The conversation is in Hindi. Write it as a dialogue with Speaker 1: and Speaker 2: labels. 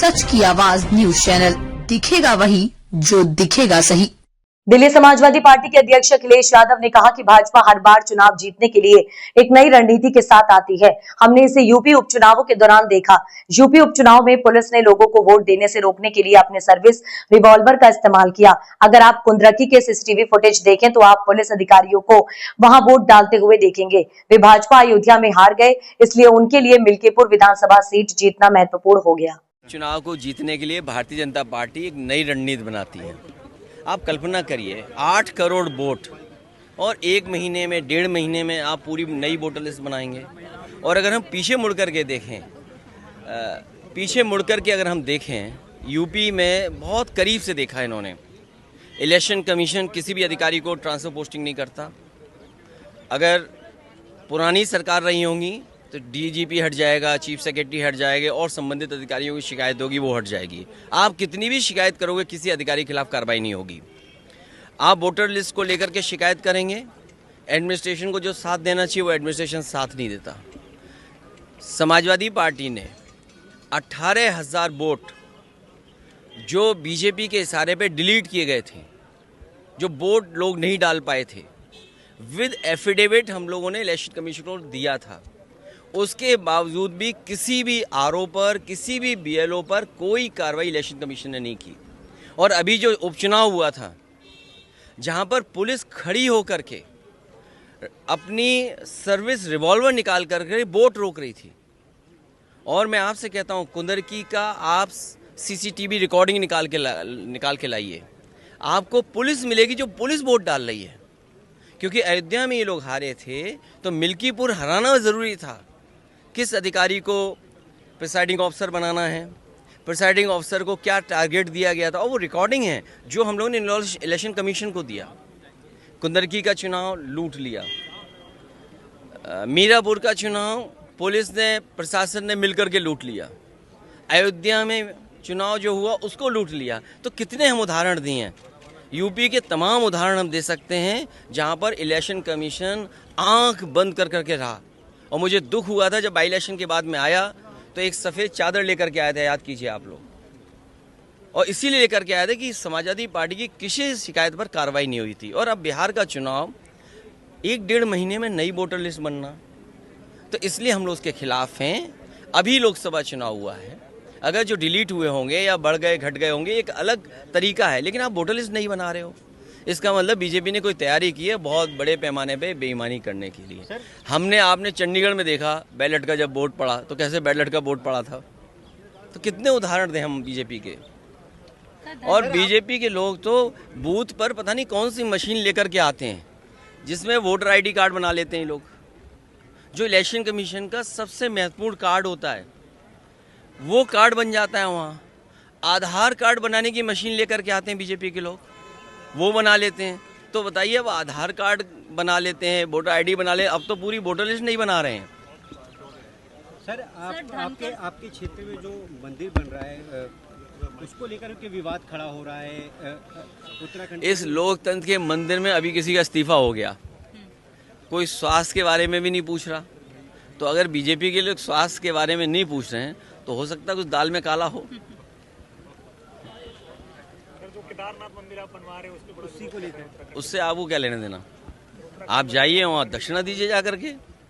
Speaker 1: सच की आवाज न्यूज चैनल, दिखेगा वही जो दिखेगा सही।
Speaker 2: दिल्ली समाजवादी पार्टी के अध्यक्ष अखिलेश यादव ने कहा कि भाजपा हर बार चुनाव जीतने के लिए एक नई रणनीति के साथ आती है। हमने इसे यूपी उपचुनावों के दौरान देखा। यूपी उपचुनाव में पुलिस ने लोगों को वोट देने से रोकने के लिए अपने सर्विस रिवॉल्वर का इस्तेमाल किया। अगर आप कुंदरकी के सीसीटीवी फुटेज देखें तो आप पुलिस अधिकारियों को वहां वोट डालते हुए देखेंगे। वे भाजपा अयोध्या में हार गए, इसलिए उनके लिए मिल्कीपुर विधानसभा सीट जीतना महत्वपूर्ण हो गया।
Speaker 3: चुनाव को जीतने के लिए भारतीय जनता पार्टी एक नई रणनीति बनाती है। आप कल्पना करिए 8 करोड़ वोट और 1 महीने में 1.5 महीने में आप पूरी नई वोटर लिस्ट बनाएंगे। और अगर हम पीछे मुड़ करके अगर हम देखें यूपी में बहुत करीब से देखा है इन्होंने। इलेक्शन कमीशन किसी भी अधिकारी को ट्रांसफर पोस्टिंग नहीं करता। अगर पुरानी सरकार रही होंगी तो डीजीपी हट जाएगा, चीफ सेक्रेटरी हट जाएंगे और संबंधित अधिकारियों की शिकायत होगी वो हट जाएगी। आप कितनी भी शिकायत करोगे किसी अधिकारी के खिलाफ कार्रवाई नहीं होगी। आप वोटर लिस्ट को लेकर के शिकायत करेंगे, एडमिनिस्ट्रेशन को जो साथ देना चाहिए वो एडमिनिस्ट्रेशन साथ नहीं देता। समाजवादी पार्टी ने 18,000 वोट जो बीजेपी के इशारे पे डिलीट किए गए थे, जो वोट लोग नहीं डाल पाए थे, विद एफिडेविट हम लोगों ने इलेक्शन कमीशन को दिया था। उसके बावजूद भी किसी भी आरओ पर, किसी भी बीएलओ पर कोई कार्रवाई इलेक्शन कमीशन ने नहीं की। और अभी जो उपचुनाव हुआ था जहां पर पुलिस खड़ी होकर के अपनी सर्विस रिवॉल्वर निकाल करके वोट रोक रही थी। और मैं आपसे कहता हूं कुंदरकी का आप सीसीटीवी रिकॉर्डिंग निकाल के लाइए, आपको पुलिस मिलेगी जो पुलिस वोट डाल रही है। क्योंकि अयोध्या में ये लोग हारे थे तो मिल्कीपुर हराना ज़रूरी था। किस अधिकारी को प्रिसाइडिंग ऑफिसर बनाना है, प्रिसाइडिंग ऑफिसर को क्या टारगेट दिया गया था, और वो रिकॉर्डिंग है जो हम लोगों ने इलेक्शन कमीशन को दिया। कुंदरकी का चुनाव लूट लिया, मीरापुर का चुनाव पुलिस ने, प्रशासन ने मिलकर के लूट लिया, अयोध्या में चुनाव जो हुआ उसको लूट लिया। तो कितने हम उदाहरण दिए हैं, यूपी के तमाम उदाहरण हम दे सकते हैं जहां पर इलेक्शन कमीशन आंख बंद कर करके रहा। और मुझे दुख हुआ था जब बाई इलेक्शन के बाद में आया तो एक सफ़ेद चादर लेकर के आया था, याद कीजिए आप लोग। और इसीलिए लेकर के आया था कि समाजवादी पार्टी की किसी शिकायत पर कार्रवाई नहीं हुई थी। और अब बिहार का चुनाव 1-1.5 महीने में नई वोटर लिस्ट बनना, तो इसलिए हम लोग उसके खिलाफ हैं। अभी लोकसभा चुनाव हुआ है, अगर जो डिलीट हुए होंगे या बढ़ गए घट गए होंगे एक अलग तरीका है, लेकिन आप वोटर लिस्ट नहीं बना रहे हो। इसका मतलब बीजेपी ने कोई तैयारी की है बहुत बड़े पैमाने पे बेईमानी करने के लिए। आपने चंडीगढ़ में देखा बैलेट का जब वोट पड़ा तो कैसे बैलेट का वोट पड़ा था। तो कितने उदाहरण दें हम बीजेपी के। और बीजेपी के लोग तो बूथ पर पता नहीं कौन सी मशीन लेकर के आते हैं जिसमें वोटर ID कार्ड बना लेते हैं लोग, जो इलेक्शन कमीशन का सबसे महत्वपूर्ण कार्ड होता है वो कार्ड बन जाता है वहाँ। आधार कार्ड बनाने की मशीन लेकर के आते हैं बीजेपी के लोग, वो बना लेते हैं। तो बताइए, अब आधार कार्ड बना लेते हैं, वोटर ID बना ले, अब तो पूरी वोटर लिस्ट नहीं बना रहे हैं।
Speaker 4: सर आपके क्षेत्र में जो मंदिर बन रहा है उसको लेकर के विवाद खड़ा हो रहा है उत्तराखंड।
Speaker 3: इस लोकतंत्र के मंदिर में अभी किसी का इस्तीफा हो गया, कोई स्वास्थ्य के बारे में भी नहीं पूछ रहा। तो अगर बीजेपी के लोग स्वास्थ्य के बारे में नहीं पूछ रहे हैं तो हो सकता है कुछ दाल में काला हो।
Speaker 4: जो केदारनाथ मंदिर आप बनवा रहे हैं उसको लेकर,
Speaker 3: उससे आपको क्या लेना देना। आप जाइए वहाँ दक्षिणा दीजिए जा करके।